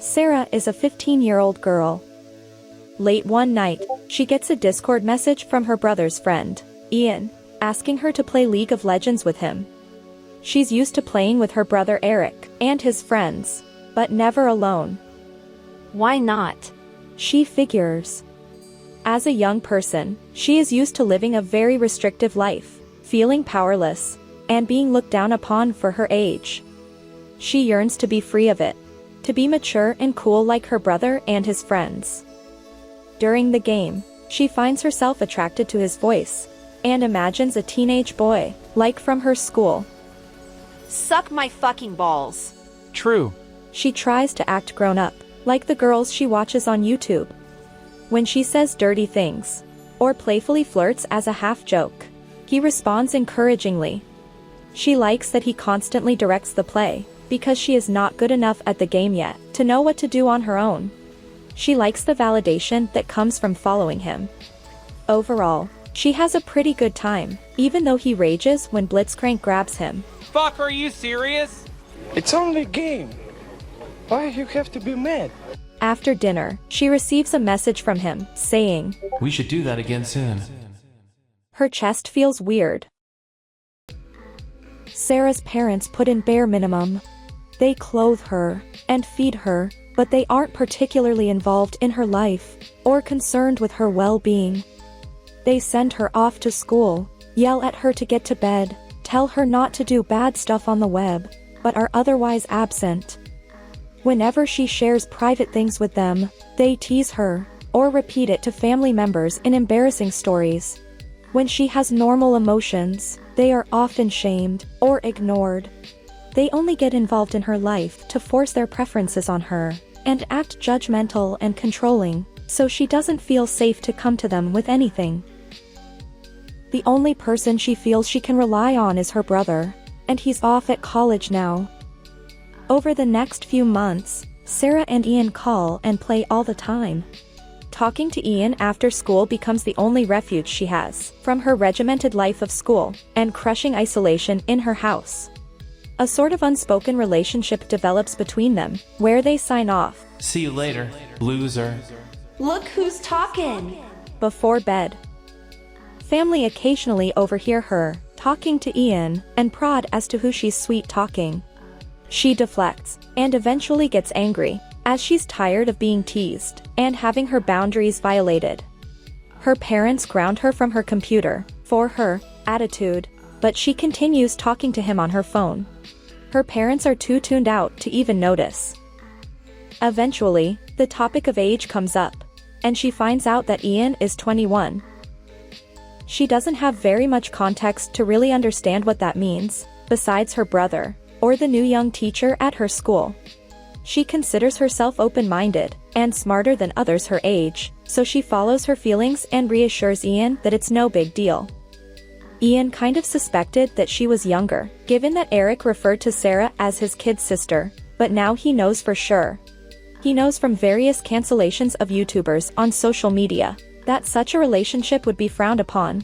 Sarah is a 15-year-old girl. Late one night, she gets a Discord message from her brother's friend, Ian, asking her to play League of Legends with him. She's used to playing with her brother Eric and his friends, but never alone. Why not? She figures. As a young person, she is used to living a very restrictive life, feeling powerless, and being looked down upon for her age. She yearns to be free of it, to be mature and cool like her brother and his friends. During the game, she finds herself attracted to his voice, and imagines a teenage boy, like from her school. Suck my fucking balls. True. She tries to act grown up, like the girls she watches on YouTube. When she says dirty things, or playfully flirts as a half-joke, he responds encouragingly. She likes that he constantly directs the play, because she is not good enough at the game yet to know what to do on her own. She likes the validation that comes from following him. Overall, she has a pretty good time, even though he rages when Blitzcrank grabs him. Fuck, are you serious? It's only a game. Why you have to be mad? After dinner, she receives a message from him, saying, "We should do that again soon." Her chest feels weird. Sarah's parents put in bare minimum. They clothe her and feed her, but they aren't particularly involved in her life or concerned with her well-being. They send her off to school, yell at her to get to bed, tell her not to do bad stuff on the web, but are otherwise absent. Whenever she shares private things with them, they tease her or repeat it to family members in embarrassing stories. When she has normal emotions, they are often shamed or ignored. They only get involved in her life to force their preferences on her and act judgmental and controlling, so she doesn't feel safe to come to them with anything. The only person she feels she can rely on is her brother, and he's off at college now. Over the next few months, Sarah and Ian call and play all the time. Talking to Ian after school becomes the only refuge she has from her regimented life of school and crushing isolation in her house. A sort of unspoken relationship develops between them, where they sign off, "See you later, loser." Look who's talking. Before bed. Family occasionally overhear her talking to Ian and prod as to who she's sweet-talking. She deflects and eventually gets angry, as she's tired of being teased and having her boundaries violated. Her parents ground her from her computer for her attitude, but she continues talking to him on her phone. Her parents are too tuned out to even notice. Eventually, the topic of age comes up, and she finds out that Ian is 21. She doesn't have very much context to really understand what that means, besides her brother, or the new young teacher at her school. She considers herself open-minded and smarter than others her age, so she follows her feelings and reassures Ian that it's no big deal. Ian kind of suspected that she was younger, given that Eric referred to Sarah as his kid sister, but now he knows for sure. He knows from various cancellations of YouTubers on social media that such a relationship would be frowned upon.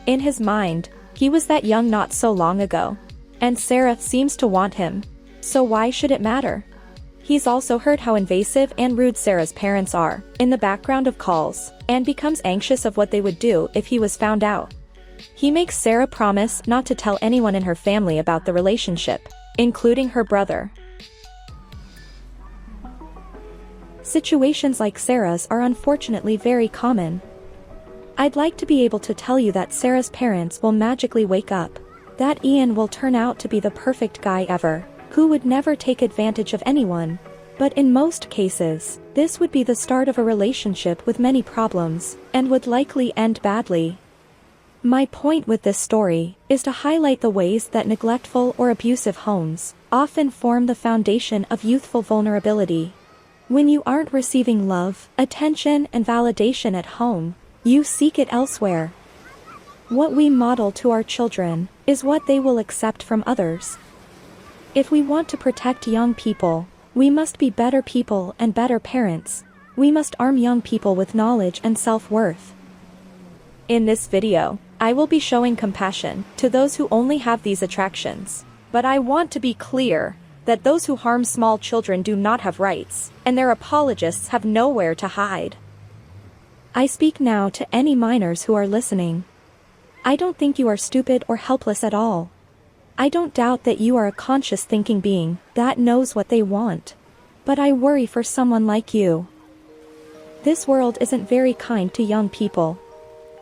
In his mind, he was that young not so long ago, and Sarah seems to want him, so why should it matter? He's also heard how invasive and rude Sarah's parents are in the background of calls, and becomes anxious of what they would do if he was found out. He makes Sarah promise not to tell anyone in her family about the relationship, including her brother. Situations like Sarah's are unfortunately very common. I'd like to be able to tell you that Sarah's parents will magically wake up, that Ian will turn out to be the perfect guy ever, who would never take advantage of anyone, but in most cases, this would be the start of a relationship with many problems, and would likely end badly. My point with this story is to highlight the ways that neglectful or abusive homes often form the foundation of youthful vulnerability. When you aren't receiving love, attention, and validation at home, you seek it elsewhere. What we model to our children is what they will accept from others. If we want to protect young people, we must be better people and better parents. We must arm young people with knowledge and self-worth. In this video, I will be showing compassion to those who only have these attractions, but I want to be clear. that those who harm small children do not have rights, and their apologists have nowhere to hide. I speak now to any minors who are listening. I don't think you are stupid or helpless at all. I don't doubt that you are a conscious thinking being that knows what they want. But I worry for someone like you. This world isn't very kind to young people.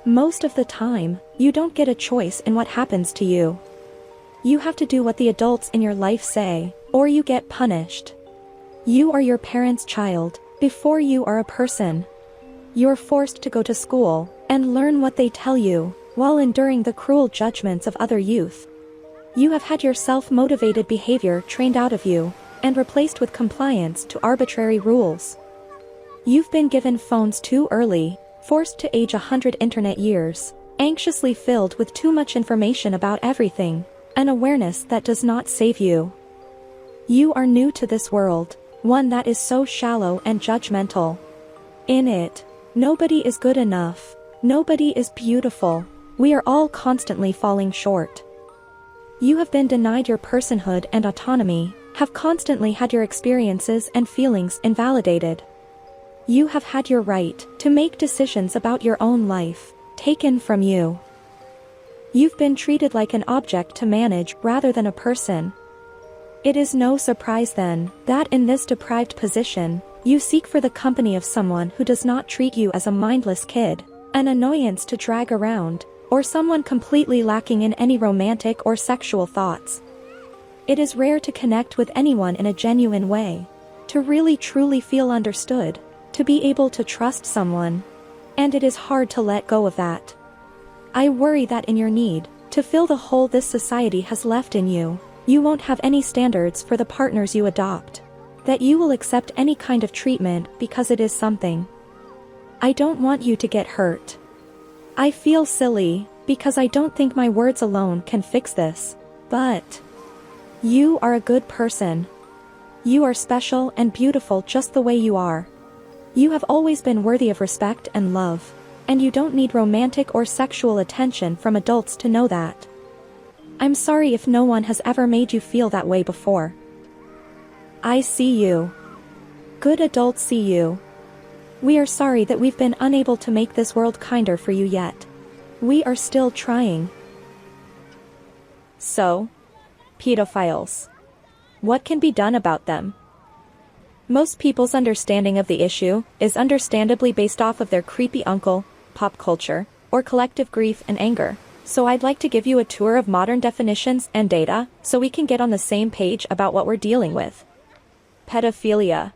Most of the time, you don't get a choice in what happens to you. You have to do what the adults in your life say, or you get punished. You are your parents' child, before you are a person. You're forced to go to school, and learn what they tell you, while enduring the cruel judgments of other youth. You have had your self-motivated behavior trained out of you, and replaced with compliance to arbitrary rules. You've been given phones too early, forced to age 100 internet years, anxiously filled with too much information about everything, an awareness that does not save you. You are new to this world, one that is so shallow and judgmental. In it, nobody is good enough, nobody is beautiful, we are all constantly falling short. You have been denied your personhood and autonomy, have constantly had your experiences and feelings invalidated. You have had your right to make decisions about your own life taken from you. You've been treated like an object to manage rather than a person. It is no surprise then that in this deprived position, you seek for the company of someone who does not treat you as a mindless kid, an annoyance to drag around, or someone completely lacking in any romantic or sexual thoughts. It is rare to connect with anyone in a genuine way, to really truly feel understood, to be able to trust someone. And it is hard to let go of that. I worry that in your need to fill the hole this society has left in you, you won't have any standards for the partners you adopt. That you will accept any kind of treatment because it is something. I don't want you to get hurt. I feel silly, because I don't think my words alone can fix this, but you are a good person. You are special and beautiful just the way you are. You have always been worthy of respect and love, and you don't need romantic or sexual attention from adults to know that. I'm sorry if no one has ever made you feel that way before. I see you. Good adults see you. We are sorry that we've been unable to make this world kinder for you yet. We are still trying. So, pedophiles. What can be done about them? Most people's understanding of the issue is understandably based off of their creepy uncle, pop culture, or collective grief and anger. So I'd like to give you a tour of modern definitions and data so we can get on the same page about what we're dealing with. Pedophilia.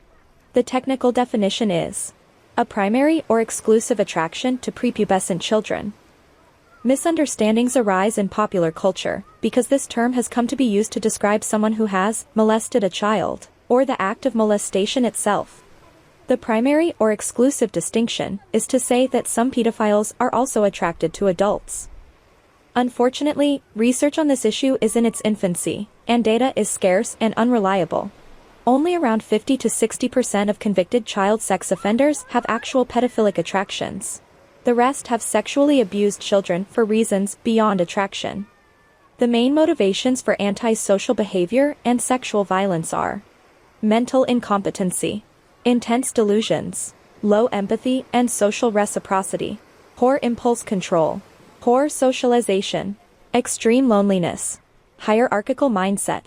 The technical definition is a primary or exclusive attraction to prepubescent children. Misunderstandings arise in popular culture because this term has come to be used to describe someone who has molested a child, or the act of molestation itself. The primary or exclusive distinction is to say that some pedophiles are also attracted to adults. Unfortunately, research on this issue is in its infancy, and data is scarce and unreliable. Only around 50 to 60% of convicted child sex offenders have actual pedophilic attractions. The rest have sexually abused children for reasons beyond attraction. The main motivations for antisocial behavior and sexual violence are mental incompetency, intense delusions, low empathy and social reciprocity, poor impulse control, poor socialization, extreme loneliness, hierarchical mindset,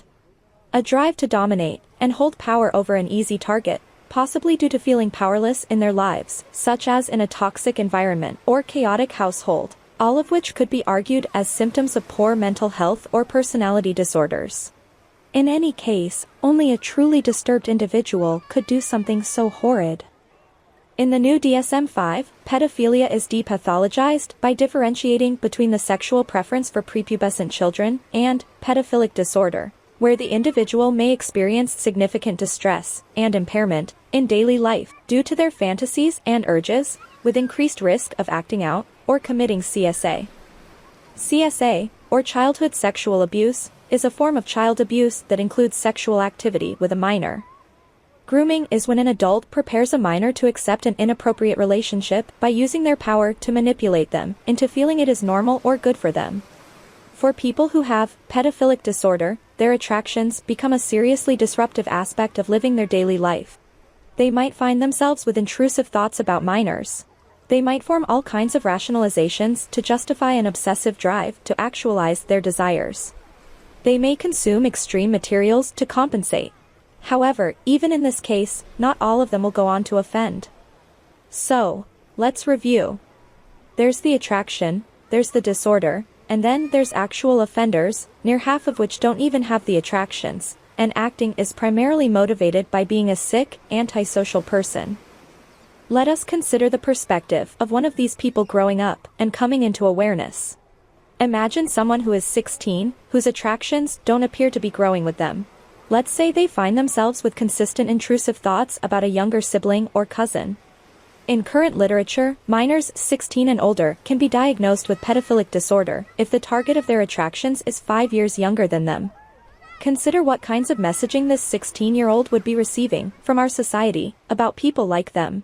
a drive to dominate and hold power over an easy target, possibly due to feeling powerless in their lives, such as in a toxic environment or chaotic household, all of which could be argued as symptoms of poor mental health or personality disorders. In any case, only a truly disturbed individual could do something so horrid. In the new DSM-5, pedophilia is depathologized by differentiating between the sexual preference for prepubescent children and pedophilic disorder, where the individual may experience significant distress and impairment in daily life due to their fantasies and urges, with increased risk of acting out or committing CSA. CSA, or childhood sexual abuse, is a form of child abuse that includes sexual activity with a minor. Grooming is when an adult prepares a minor to accept an inappropriate relationship by using their power to manipulate them into feeling it is normal or good for them. For people who have pedophilic disorder, their attractions become a seriously disruptive aspect of living their daily life. They might find themselves with intrusive thoughts about minors. They might form all kinds of rationalizations to justify an obsessive drive to actualize their desires. They may consume extreme materials to compensate. However, even in this case, not all of them will go on to offend. So, let's review. There's the attraction, there's the disorder, and then there's actual offenders, near half of which don't even have the attractions, and acting is primarily motivated by being a sick, antisocial person. Let us consider the perspective of one of these people growing up and coming into awareness. Imagine someone who is 16, whose attractions don't appear to be growing with them. Let's say they find themselves with consistent intrusive thoughts about a younger sibling or cousin. In current literature, minors 16 and older can be diagnosed with pedophilic disorder if the target of their attractions is 5 years younger than them. Consider what kinds of messaging this 16-year-old would be receiving from our society about people like them.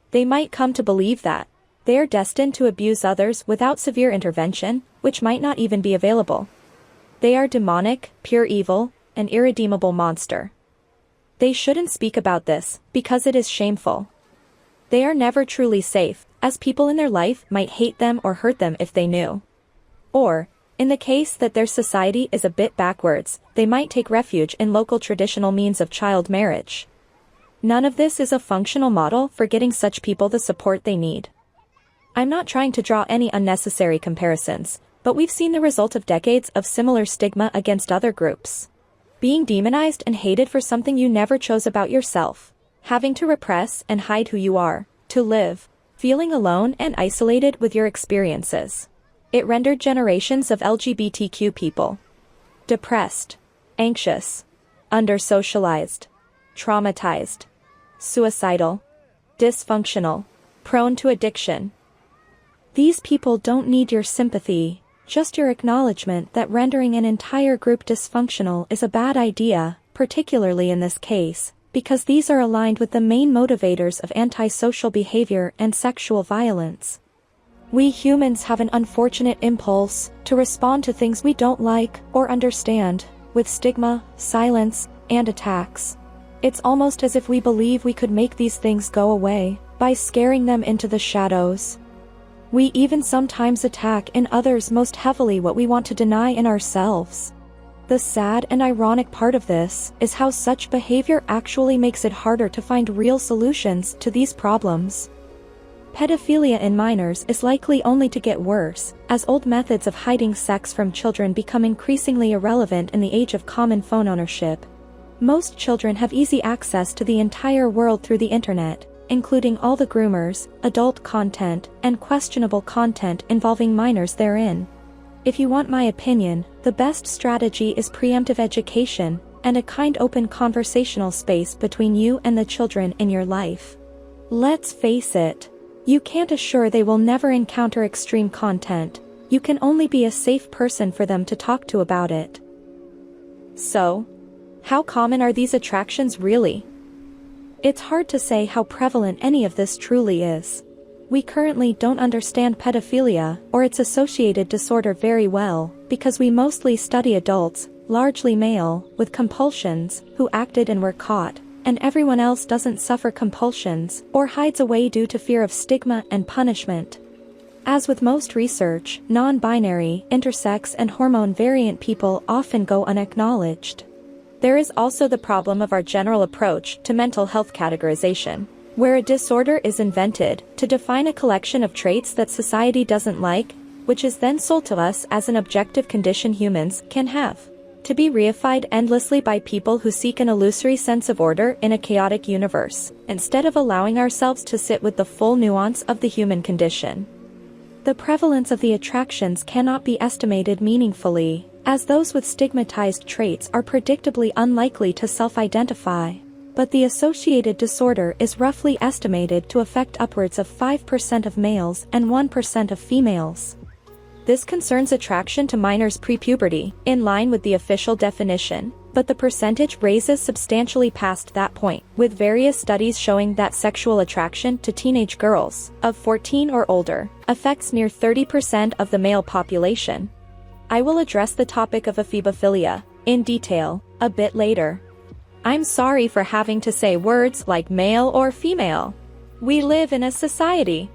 They might come to believe that they are destined to abuse others without severe intervention, which might not even be available. They are demonic, pure evil, an irredeemable monster. They shouldn't speak about this because it is shameful. They are never truly safe, as people in their life might hate them or hurt them if they knew. Or, in the case that their society is a bit backwards, they might take refuge in local traditional means of child marriage. None of this is a functional model for getting such people the support they need. I'm not trying to draw any unnecessary comparisons, but we've seen the result of decades of similar stigma against other groups. Being demonized and hated for something you never chose about yourself. Having to repress and hide who you are, to live, feeling alone and isolated with your experiences. It rendered generations of LGBTQ people depressed, anxious, under-socialized, traumatized, suicidal, dysfunctional, prone to addiction. These people don't need your sympathy, just your acknowledgement that rendering an entire group dysfunctional is a bad idea, particularly in this case, because these are aligned with the main motivators of antisocial behavior and sexual violence. We humans have an unfortunate impulse to respond to things we don't like or understand, with stigma, silence, and attacks. It's almost as if we believe we could make these things go away by scaring them into the shadows. We even sometimes attack in others most heavily what we want to deny in ourselves. The sad and ironic part of this is how such behavior actually makes it harder to find real solutions to these problems. Pedophilia in minors is likely only to get worse, as old methods of hiding sex from children become increasingly irrelevant in the age of common phone ownership. Most children have easy access to the entire world through the internet, including all the groomers, adult content, and questionable content involving minors therein. If you want my opinion, the best strategy is preemptive education, and a kind open conversational space between you and the children in your life. Let's face it. You can't assure they will never encounter extreme content. You can only be a safe person for them to talk to about it. So, how common are these attractions really? It's hard to say how prevalent any of this truly is. We currently don't understand pedophilia or its associated disorder very well, because we mostly study adults, largely male, with compulsions, who acted and were caught, and everyone else doesn't suffer compulsions or hides away due to fear of stigma and punishment. As with most research, non-binary, intersex and hormone variant people often go unacknowledged. There is also the problem of our general approach to mental health categorization, where a disorder is invented to define a collection of traits that society doesn't like, which is then sold to us as an objective condition humans can have, to be reified endlessly by people who seek an illusory sense of order in a chaotic universe, instead of allowing ourselves to sit with the full nuance of the human condition. The prevalence of the attractions cannot be estimated meaningfully, as those with stigmatized traits are predictably unlikely to self-identify. But the associated disorder is roughly estimated to affect upwards of 5% of males and 1% of females. This concerns attraction to minors pre-puberty, in line with the official definition, but the percentage raises substantially past that point, with various studies showing that sexual attraction to teenage girls, of 14 or older, affects near 30% of the male population. I will address the topic of ephebophilia in detail a bit later. I'm sorry for having to say words like male or female. We live in a society.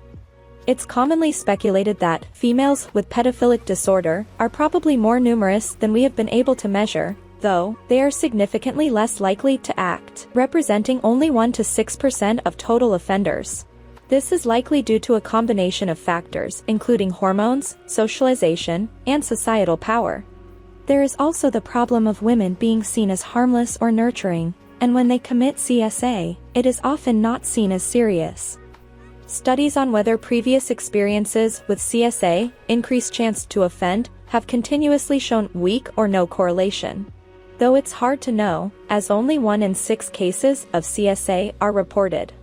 It's commonly speculated that females with pedophilic disorder are probably more numerous than we have been able to measure, though they are significantly less likely to act, representing only 1 to 6% of total offenders. This is likely due to a combination of factors including hormones, socialization, and societal power. There is also the problem of women being seen as harmless or nurturing, and when they commit CSA, it is often not seen as serious. Studies on whether previous experiences with CSA increase chance to offend have continuously shown weak or no correlation. Though it's hard to know, as only 1 in 6 cases of CSA are reported.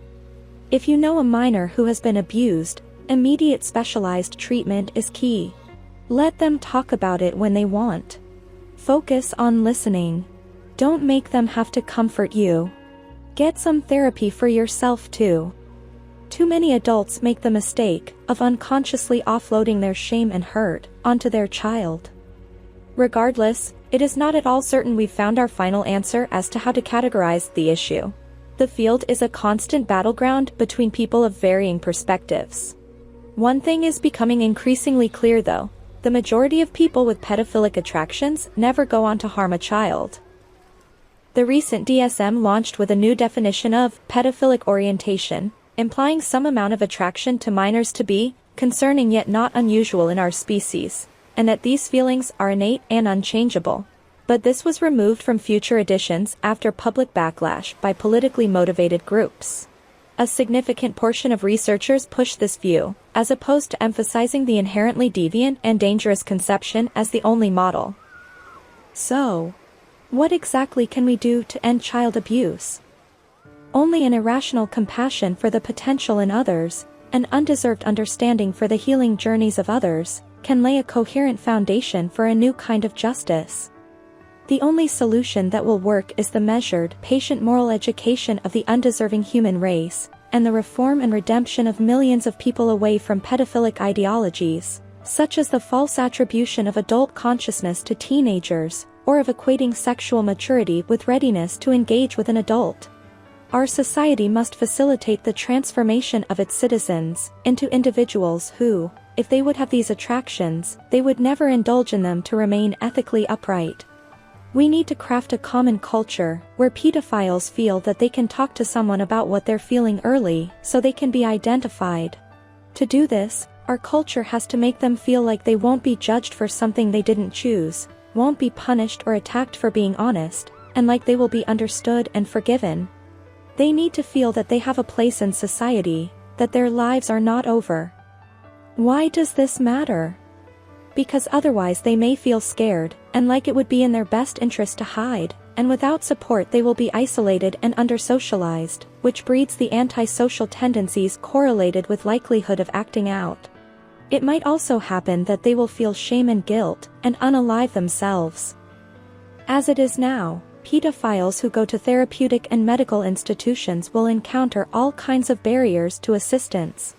If you know a minor who has been abused, immediate specialized treatment is key. Let them talk about it when they want. Focus on listening. Don't make them have to comfort you. Get some therapy for yourself too. Too many adults make the mistake of unconsciously offloading their shame and hurt onto their child. Regardless, it is not at all certain we've found our final answer as to how to categorize the issue. The field is a constant battleground between people of varying perspectives. One thing is becoming increasingly clear though: the majority of people with pedophilic attractions never go on to harm a child. The recent DSM launched with a new definition of pedophilic orientation, implying some amount of attraction to minors to be concerning yet not unusual in our species, and that these feelings are innate and unchangeable. But this was removed from future editions after public backlash by politically motivated groups. A significant portion of researchers push this view, as opposed to emphasizing the inherently deviant and dangerous conception as the only model. So, what exactly can we do to end child abuse? Only an irrational compassion for the potential in others, an undeserved understanding for the healing journeys of others, can lay a coherent foundation for a new kind of justice. The only solution that will work is the measured, patient moral education of the undeserving human race, and the reform and redemption of millions of people away from pedophilic ideologies, such as the false attribution of adult consciousness to teenagers, or of equating sexual maturity with readiness to engage with an adult. Our society must facilitate the transformation of its citizens into individuals who, if they would have these attractions, they would never indulge in them to remain ethically upright. We need to craft a common culture where pedophiles feel that they can talk to someone about what they're feeling early so they can be identified. To do this, our culture has to make them feel like they won't be judged for something they didn't choose, won't be punished or attacked for being honest, and like they will be understood and forgiven. They need to feel that they have a place in society, that their lives are not over. Why does this matter? Because otherwise they may feel scared, and like it would be in their best interest to hide, and without support they will be isolated and under-socialized, which breeds the antisocial tendencies correlated with likelihood of acting out. It might also happen that they will feel shame and guilt, and unalive themselves. As it is now, pedophiles who go to therapeutic and medical institutions will encounter all kinds of barriers to assistance.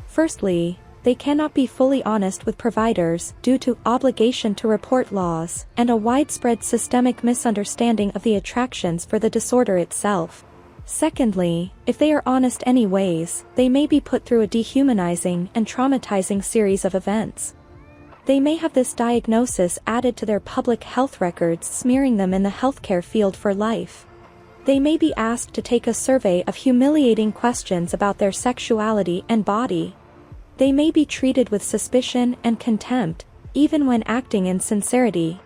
Firstly, they cannot be fully honest with providers due to obligation to report laws and a widespread systemic misunderstanding of the attractions for the disorder itself. Secondly, if they are honest anyways, they may be put through a dehumanizing and traumatizing series of events. They may have this diagnosis added to their public health records, smearing them in the healthcare field for life. They may be asked to take a survey of humiliating questions about their sexuality and body. They may be treated with suspicion and contempt, even when acting in sincerity.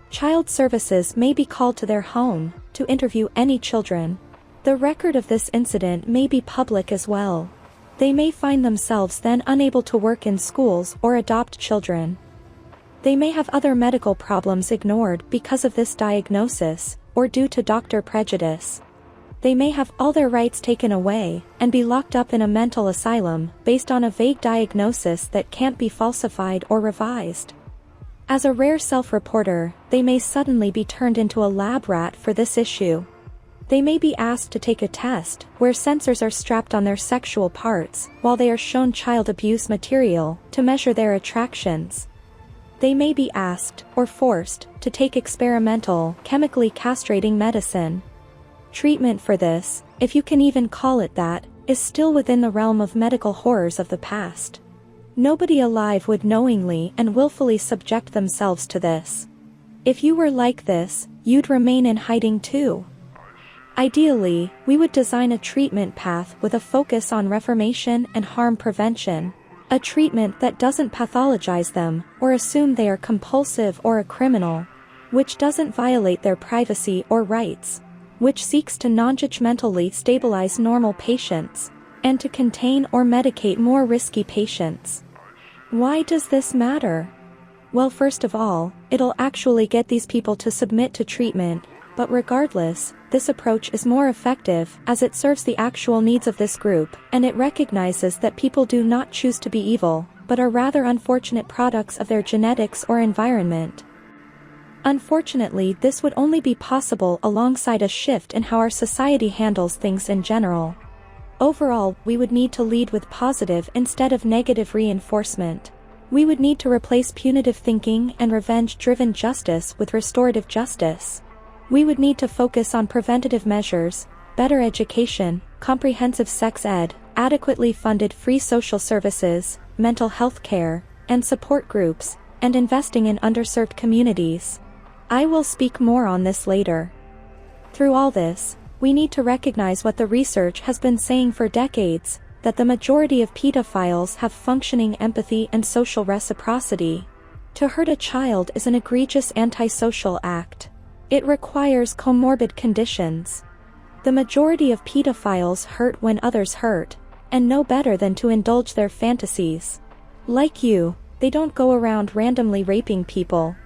Child services may be called to their home to interview any children. The record of this incident may be public as well. They may find themselves then unable to work in schools or adopt children. They may have other medical problems ignored because of this diagnosis, or due to doctor prejudice. They may have all their rights taken away, and be locked up in a mental asylum, based on a vague diagnosis that can't be falsified or revised. As a rare self-reporter, they may suddenly be turned into a lab rat for this issue. They may be asked to take a test, where sensors are strapped on their sexual parts, while they are shown child abuse material, to measure their attractions. They may be asked, or forced, to take experimental, chemically castrating medicine. Treatment for this, if you can even call it that, is still within the realm of medical horrors of the past. Nobody alive would knowingly and willfully subject themselves to this. If you were like this, you'd remain in hiding too. Ideally, we would design a treatment path with a focus on reformation and harm prevention. A treatment that doesn't pathologize them, or assume they are compulsive or a criminal. Which doesn't violate their privacy or rights. Which seeks to non-judgmentally stabilize normal patients, and to contain or medicate more risky patients. Why does this matter? Well, first of all, it'll actually get these people to submit to treatment, but regardless, this approach is more effective as it serves the actual needs of this group, and it recognizes that people do not choose to be evil, but are rather unfortunate products of their genetics or environment. Unfortunately, this would only be possible alongside a shift in how our society handles things in general. Overall, we would need to lead with positive instead of negative reinforcement. We would need to replace punitive thinking and revenge-driven justice with restorative justice. We would need to focus on preventative measures, better education, comprehensive sex ed, adequately funded free social services, mental health care, and support groups, and investing in underserved communities. I will speak more on this later. Through all this, we need to recognize what the research has been saying for decades, that the majority of pedophiles have functioning empathy and social reciprocity. To hurt a child is an egregious antisocial act. It requires comorbid conditions. The majority of pedophiles hurt when others hurt, and know better than to indulge their fantasies. Like you, they don't go around randomly raping people.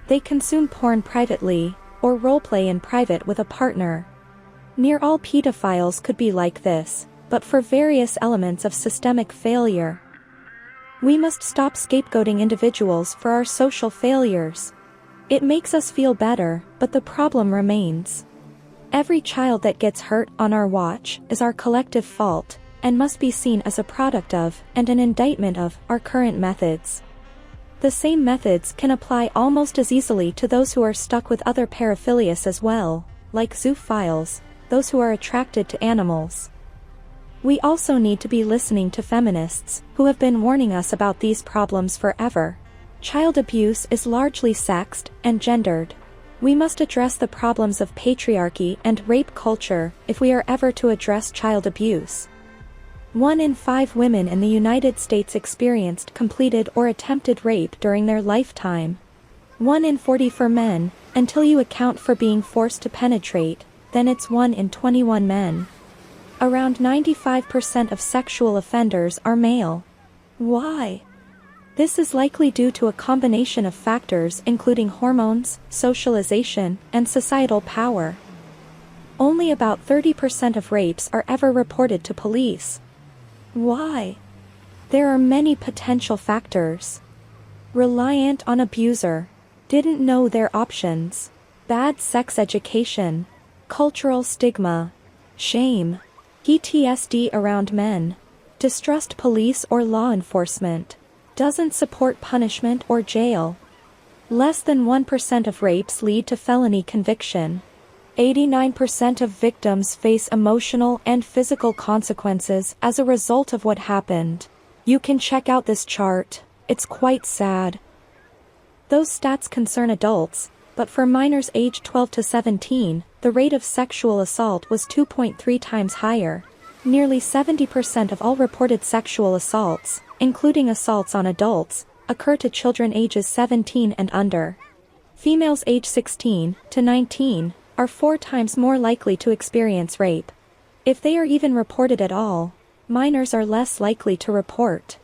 They consume porn privately, or roleplay in private with a partner. Near all pedophiles could be like this, but for various elements of systemic failure. We must stop scapegoating individuals for our social failures. It makes us feel better, but the problem remains. Every child that gets hurt on our watch is our collective fault, and must be seen as a product of, and an indictment of, our current methods. The same methods can apply almost as easily to those who are stuck with other paraphilias as well, like zoophiles, those who are attracted to animals. We also need to be listening to feminists, who have been warning us about these problems forever. Child abuse is largely sexed and gendered. We must address the problems of patriarchy and rape culture if we are ever to address child abuse. 1 in 5 women in the United States experienced completed or attempted rape during their lifetime. 1 in 40 for men, until you account for being forced to penetrate, then it's 1 in 21 men. Around 95% of sexual offenders are male. Why? This is likely due to a combination of factors including hormones, socialization, and societal power. Only about 30% of rapes are ever reported to police. Why? There are many potential factors. Reliant on abuser. Didn't know their options. Bad sex education. Cultural stigma. Shame. PTSD around men. Distrust police or law enforcement. Doesn't support punishment or jail. Less than 1% of rapes lead to felony conviction. 89% of victims face emotional and physical consequences as a result of what happened. You can check out this chart, it's quite sad. Those stats concern adults, but for minors aged 12 to 17, the rate of sexual assault was 2.3 times higher. Nearly 70% of all reported sexual assaults, including assaults on adults, occur to children ages 17 and under. Females aged 16 to 19 are 4 times more likely to experience rape. If they are even reported at all, minors are less likely to report.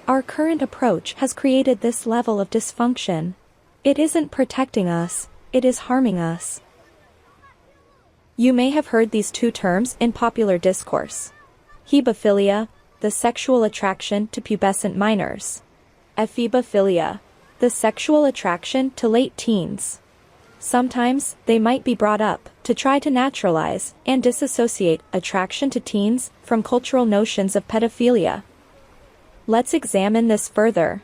Our current approach has created this level of dysfunction. It isn't protecting us, it is harming us. You may have heard these 2 terms in popular discourse. Hebephilia, the sexual attraction to pubescent minors. Ephebophilia, the sexual attraction to late teens. Sometimes, they might be brought up to try to naturalize and disassociate attraction to teens from cultural notions of pedophilia. Let's examine this further.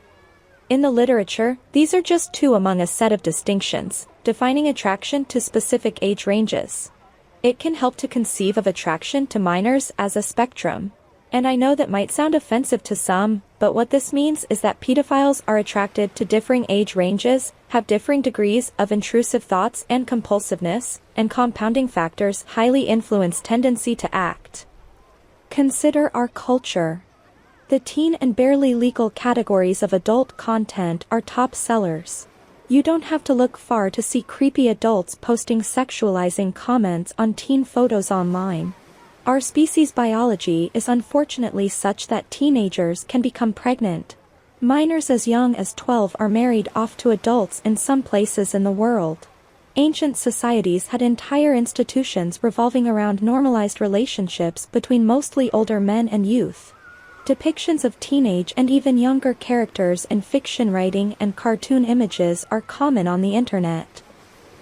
In the literature, these are just two among a set of distinctions, defining attraction to specific age ranges. It can help to conceive of attraction to minors as a spectrum. And I know that might sound offensive to some, but what this means is that pedophiles are attracted to differing age ranges, have differing degrees of intrusive thoughts and compulsiveness, and compounding factors highly influence tendency to act. Consider our culture. The teen and barely legal categories of adult content are top sellers. You don't have to look far to see creepy adults posting sexualizing comments on teen photos online. Our species' biology is unfortunately such that teenagers can become pregnant. Minors as young as 12 are married off to adults in some places in the world. Ancient societies had entire institutions revolving around normalized relationships between mostly older men and youth. Depictions of teenage and even younger characters in fiction writing and cartoon images are common on the internet.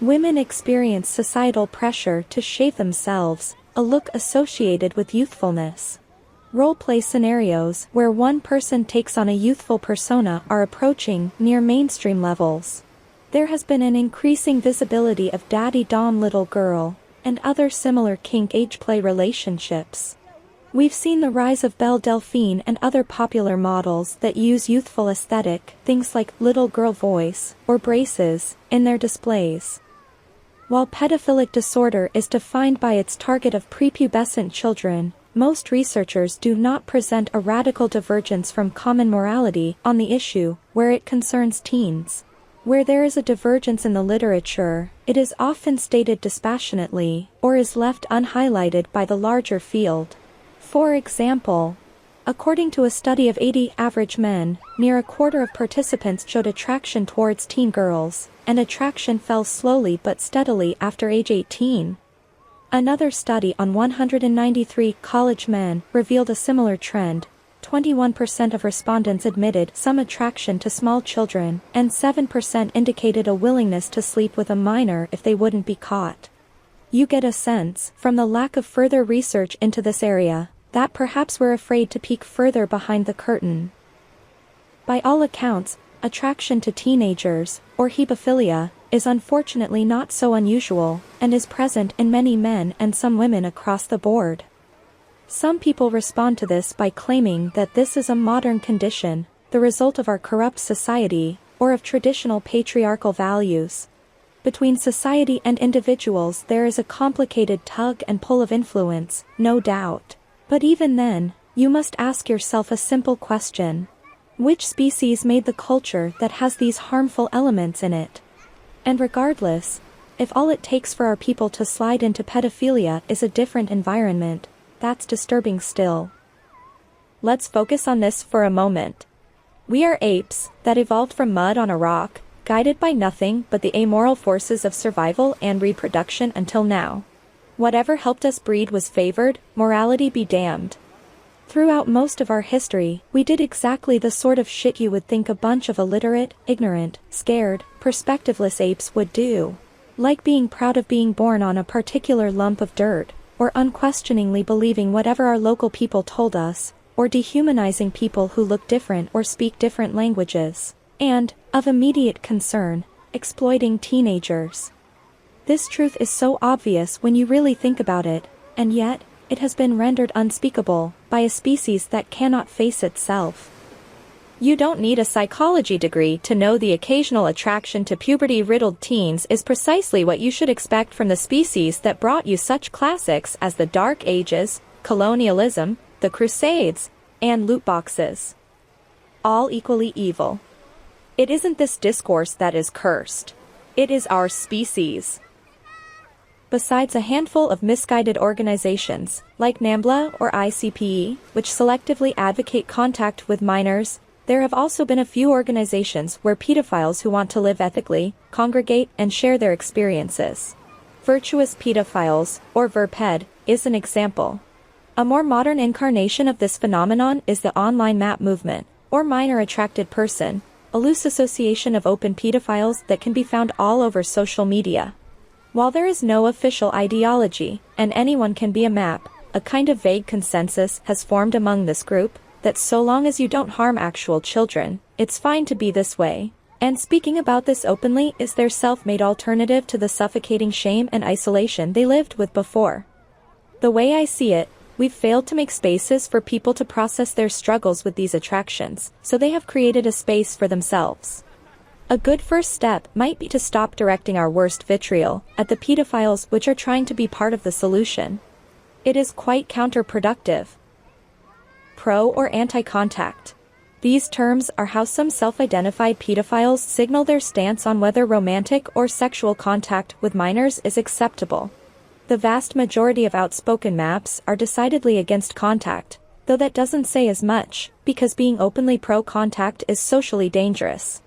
Women experience societal pressure to shave themselves, a look associated with youthfulness. Role-play scenarios where one person takes on a youthful persona are approaching near mainstream levels. There has been an increasing visibility of daddy dom little girl, and other similar kink age play relationships. We've seen the rise of Belle Delphine and other popular models that use youthful aesthetic, things like little girl voice, or braces, in their displays. While pedophilic disorder is defined by its target of prepubescent children, most researchers do not present a radical divergence from common morality on the issue where it concerns teens. Where there is a divergence in the literature, it is often stated dispassionately, or is left unhighlighted by the larger field. For example, according to a study of 80 average men, near a quarter of participants showed attraction towards teen girls, and attraction fell slowly but steadily after age 18. Another study on 193 college men revealed a similar trend. 21% of respondents admitted some attraction to small children, and 7% indicated a willingness to sleep with a minor if they wouldn't be caught. You get a sense, from the lack of further research into this area, that perhaps we're afraid to peek further behind the curtain. By all accounts, attraction to teenagers, or hebephilia, is unfortunately not so unusual, and is present in many men and some women across the board. Some people respond to this by claiming that this is a modern condition, the result of our corrupt society, or of traditional patriarchal values. Between society and individuals there is a complicated tug and pull of influence, no doubt. But even then, you must ask yourself a simple question. Which species made the culture that has these harmful elements in it? And regardless, if all it takes for our people to slide into pedophilia is a different environment, that's disturbing still. Let's focus on this for a moment. We are apes that evolved from mud on a rock, guided by nothing but the amoral forces of survival and reproduction until now. Whatever helped us breed was favored, morality be damned. Throughout most of our history, we did exactly the sort of shit you would think a bunch of illiterate, ignorant, scared, perspectiveless apes would do. Like being proud of being born on a particular lump of dirt, or unquestioningly believing whatever our local people told us, or dehumanizing people who look different or speak different languages, and, of immediate concern, exploiting teenagers. This truth is so obvious when you really think about it, and yet, it has been rendered unspeakable by a species that cannot face itself. You don't need a psychology degree to know the occasional attraction to puberty-riddled teens is precisely what you should expect from the species that brought you such classics as the Dark Ages, colonialism, the Crusades, and loot boxes. All equally evil. It isn't this discourse that is cursed. It is our species. Besides a handful of misguided organizations, like NAMBLA or ICPE, which selectively advocate contact with minors, there have also been a few organizations where pedophiles who want to live ethically, congregate and share their experiences. Virtuous Pedophiles, or VirPed, is an example. A more modern incarnation of this phenomenon is the online MAP movement, or Minor Attracted Person, a loose association of open pedophiles that can be found all over social media. While there is no official ideology, and anyone can be a MAP, a kind of vague consensus has formed among this group, that so long as you don't harm actual children, it's fine to be this way. And speaking about this openly is their self-made alternative to the suffocating shame and isolation they lived with before. The way I see it, we've failed to make spaces for people to process their struggles with these attractions, so they have created a space for themselves. A good first step might be to stop directing our worst vitriol at the pedophiles which are trying to be part of the solution. It is quite counterproductive. Pro or anti-contact. These terms are how some self-identified pedophiles signal their stance on whether romantic or sexual contact with minors is acceptable. The vast majority of outspoken maps are decidedly against contact, though that doesn't say as much, because being openly pro-contact is socially dangerous.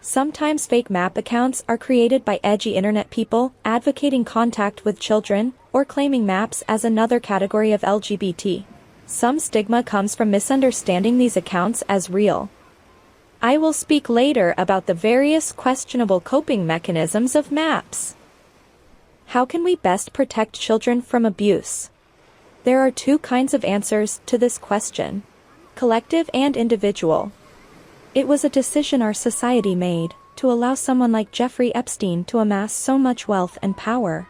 Sometimes fake map accounts are created by edgy internet people advocating contact with children, or claiming maps as another category of LGBT. Some stigma comes from misunderstanding these accounts as real. I will speak later about the various questionable coping mechanisms of maps. How can we best protect children from abuse? There are two kinds of answers to this question: collective and individual. It was a decision our society made, to allow someone like Jeffrey Epstein to amass so much wealth and power.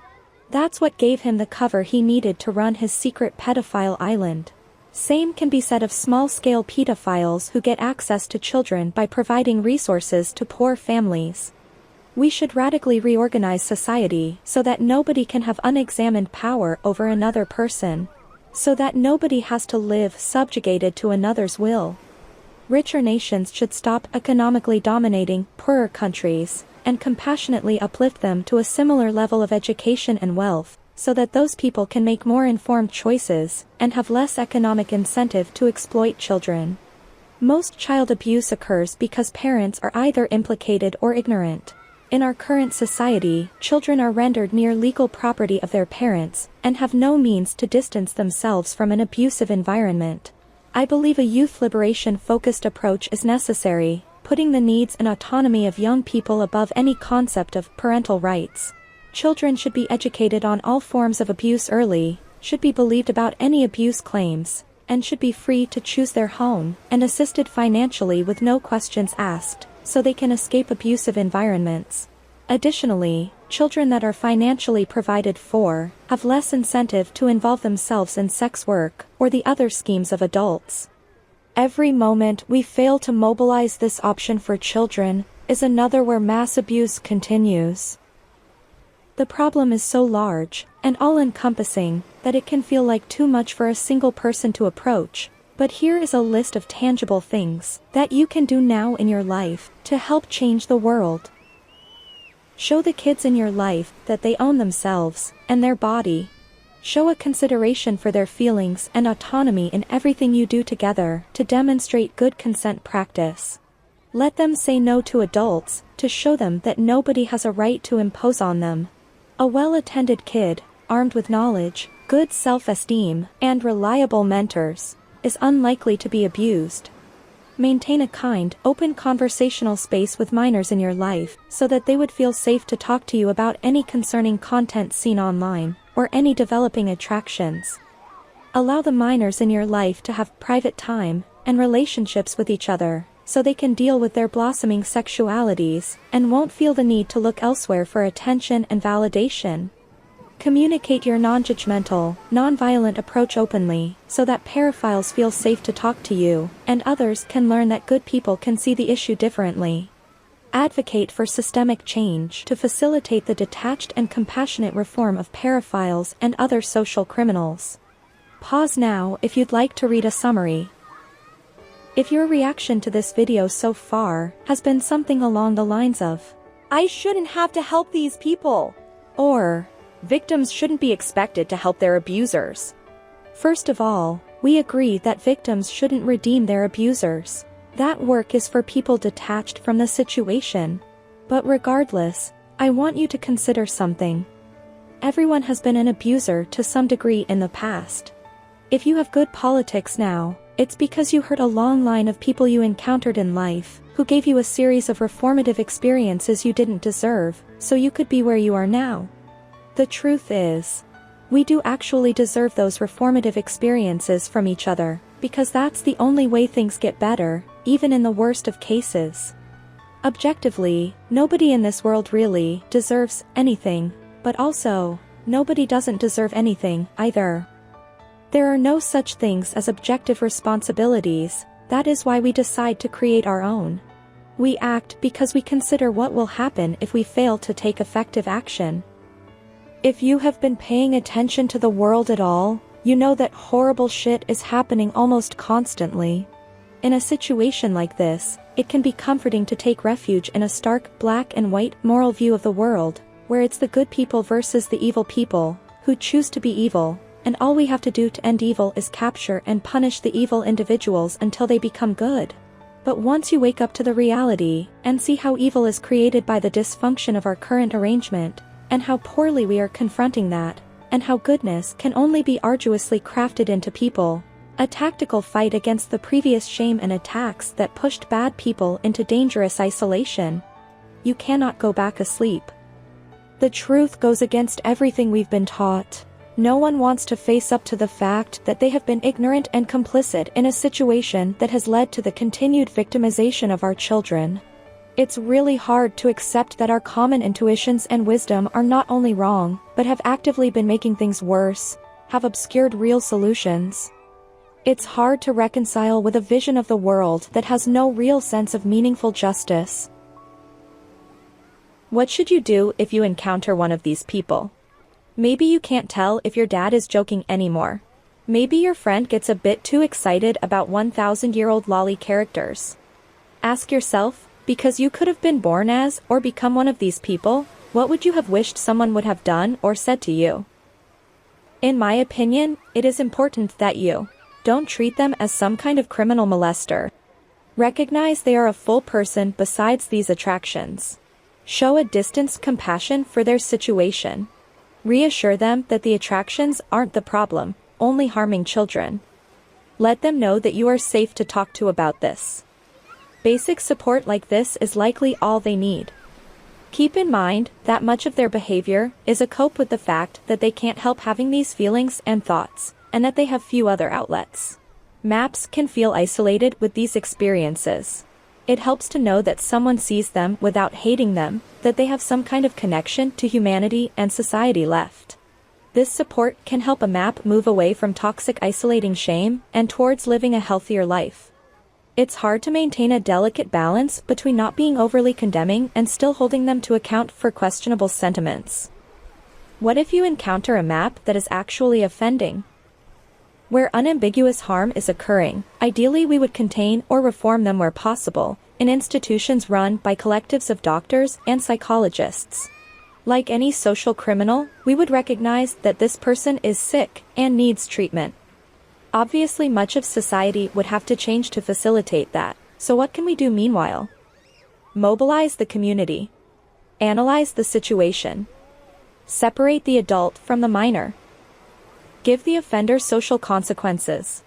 That's what gave him the cover he needed to run his secret pedophile island. Same can be said of small-scale pedophiles who get access to children by providing resources to poor families. We should radically reorganize society so that nobody can have unexamined power over another person. So that nobody has to live subjugated to another's will. Richer nations should stop economically dominating poorer countries, and compassionately uplift them to a similar level of education and wealth, so that those people can make more informed choices, and have less economic incentive to exploit children. Most child abuse occurs because parents are either implicated or ignorant. In our current society, children are rendered near legal property of their parents, and have no means to distance themselves from an abusive environment. I believe a youth liberation-focused approach is necessary, putting the needs and autonomy of young people above any concept of parental rights. Children should be educated on all forms of abuse early, should be believed about any abuse claims, and should be free to choose their home, and assisted financially with no questions asked, so they can escape abusive environments. Additionally, children that are financially provided for have less incentive to involve themselves in sex work or the other schemes of adults. Every moment we fail to mobilize this option for children is another where mass abuse continues. The problem is so large and all-encompassing that it can feel like too much for a single person to approach. But here is a list of tangible things that you can do now in your life to help change the world. Show the kids in your life that they own themselves and their body. Show a consideration for their feelings and autonomy in everything you do together to demonstrate good consent practice. Let them say no to adults to show them that nobody has a right to impose on them. A well-attended kid, armed with knowledge, good self-esteem, and reliable mentors, is unlikely to be abused. Maintain a kind, open conversational space with minors in your life so that they would feel safe to talk to you about any concerning content seen online, or any developing attractions. Allow the minors in your life to have private time and relationships with each other, so they can deal with their blossoming sexualities and won't feel the need to look elsewhere for attention and validation. Communicate your non-judgmental, non-violent approach openly, so that pedophiles feel safe to talk to you, and others can learn that good people can see the issue differently. Advocate for systemic change to facilitate the detached and compassionate reform of pedophiles and other social criminals. Pause now if you'd like to read a summary. If your reaction to this video so far has been something along the lines of, "I shouldn't have to help these people," or "Victims shouldn't be expected to help their abusers." First of all, we agree that victims shouldn't redeem their abusers. That work is for people detached from the situation. But regardless, I want you to consider something. Everyone has been an abuser to some degree in the past. If you have good politics now, it's because you heard a long line of people you encountered in life, who gave you a series of reformative experiences you didn't deserve, so you could be where you are now. The truth is, we do actually deserve those reformative experiences from each other, because that's the only way things get better, even in the worst of cases. Objectively, nobody in this world really deserves anything, but also, nobody doesn't deserve anything either. There are no such things as objective responsibilities. That is why we decide to create our own. We act because we consider what will happen if we fail to take effective action. If you have been paying attention to the world at all, you know that horrible shit is happening almost constantly. In a situation like this, it can be comforting to take refuge in a stark black and white moral view of the world, where it's the good people versus the evil people, who choose to be evil, and all we have to do to end evil is capture and punish the evil individuals until they become good. But once you wake up to the reality, and see how evil is created by the dysfunction of our current arrangement, and how poorly we are confronting that, and how goodness can only be arduously crafted into people, a tactical fight against the previous shame and attacks that pushed bad people into dangerous isolation, you cannot go back asleep. The truth goes against everything we've been taught. No one wants to face up to the fact that they have been ignorant and complicit in a situation that has led to the continued victimization of our children. It's really hard to accept that our common intuitions and wisdom are not only wrong, but have actively been making things worse, have obscured real solutions. It's hard to reconcile with a vision of the world that has no real sense of meaningful justice. What should you do if you encounter one of these people? Maybe you can't tell if your dad is joking anymore. Maybe your friend gets a bit too excited about 1,000-year-old lolly characters. Ask yourself, because you could have been born as or become one of these people, what would you have wished someone would have done or said to you? In my opinion, it is important that you don't treat them as some kind of criminal molester. Recognize they are a full person besides these attractions. Show a distanced compassion for their situation. Reassure them that the attractions aren't the problem, only harming children. Let them know that you are safe to talk to about this. Basic support like this is likely all they need. Keep in mind that much of their behavior is a cope with the fact that they can't help having these feelings and thoughts, and that they have few other outlets. MAPS can feel isolated with these experiences. It helps to know that someone sees them without hating them, that they have some kind of connection to humanity and society left. This support can help a MAP move away from toxic isolating shame and towards living a healthier life. It's hard to maintain a delicate balance between not being overly condemning and still holding them to account for questionable sentiments. What if you encounter a MAP that is actually offending? Where unambiguous harm is occurring, ideally we would contain or reform them where possible, in institutions run by collectives of doctors and psychologists. Like any social criminal, we would recognize that this person is sick and needs treatment. Obviously much of society would have to change to facilitate that, so what can we do meanwhile? Mobilize the community. Analyze the situation. Separate the adult from the minor. Give the offender social consequences.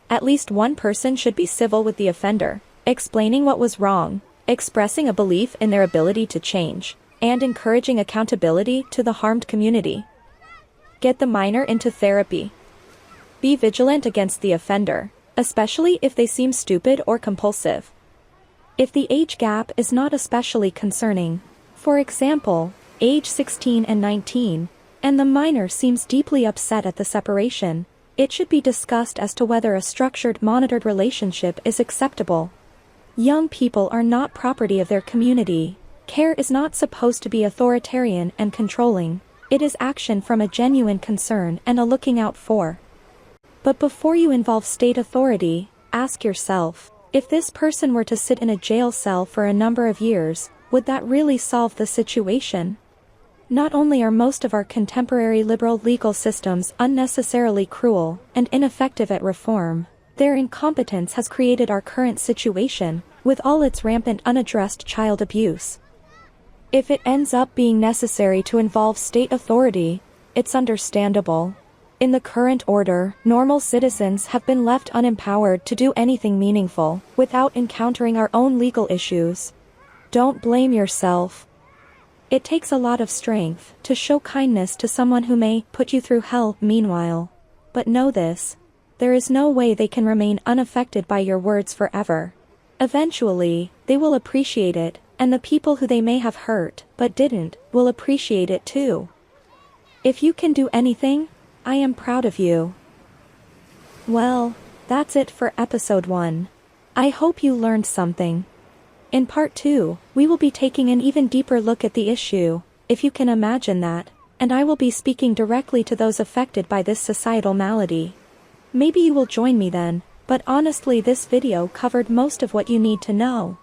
At least one person should be civil with the offender, explaining what was wrong, expressing a belief in their ability to change, and encouraging accountability to the harmed community. Get the minor into therapy. Be vigilant against the offender, especially if they seem stupid or compulsive. If the age gap is not especially concerning, for example, age 16 and 19, and the minor seems deeply upset at the separation, it should be discussed as to whether a structured, monitored relationship is acceptable. Young people are not property of their community. Care is not supposed to be authoritarian and controlling. It is action from a genuine concern and a looking out for. But before you involve state authority, ask yourself, if this person were to sit in a jail cell for a number of years, would that really solve the situation? Not only are most of our contemporary liberal legal systems unnecessarily cruel and ineffective at reform, their incompetence has created our current situation, with all its rampant unaddressed child abuse. If it ends up being necessary to involve state authority, it's understandable. In the current order, normal citizens have been left unempowered to do anything meaningful, without encountering our own legal issues. Don't blame yourself. It takes a lot of strength to show kindness to someone who may put you through hell meanwhile. But know this. there is no way they can remain unaffected by your words forever. Eventually, they will appreciate it, and the people who they may have hurt, but didn't, will appreciate it too. If you can do anything, I am proud of you. Well, that's it for episode 1. I hope you learned something. In part 2, we will be taking an even deeper look at the issue, if you can imagine that, and I will be speaking directly to those affected by this societal malady. Maybe you will join me then, but honestly this video covered most of what you need to know.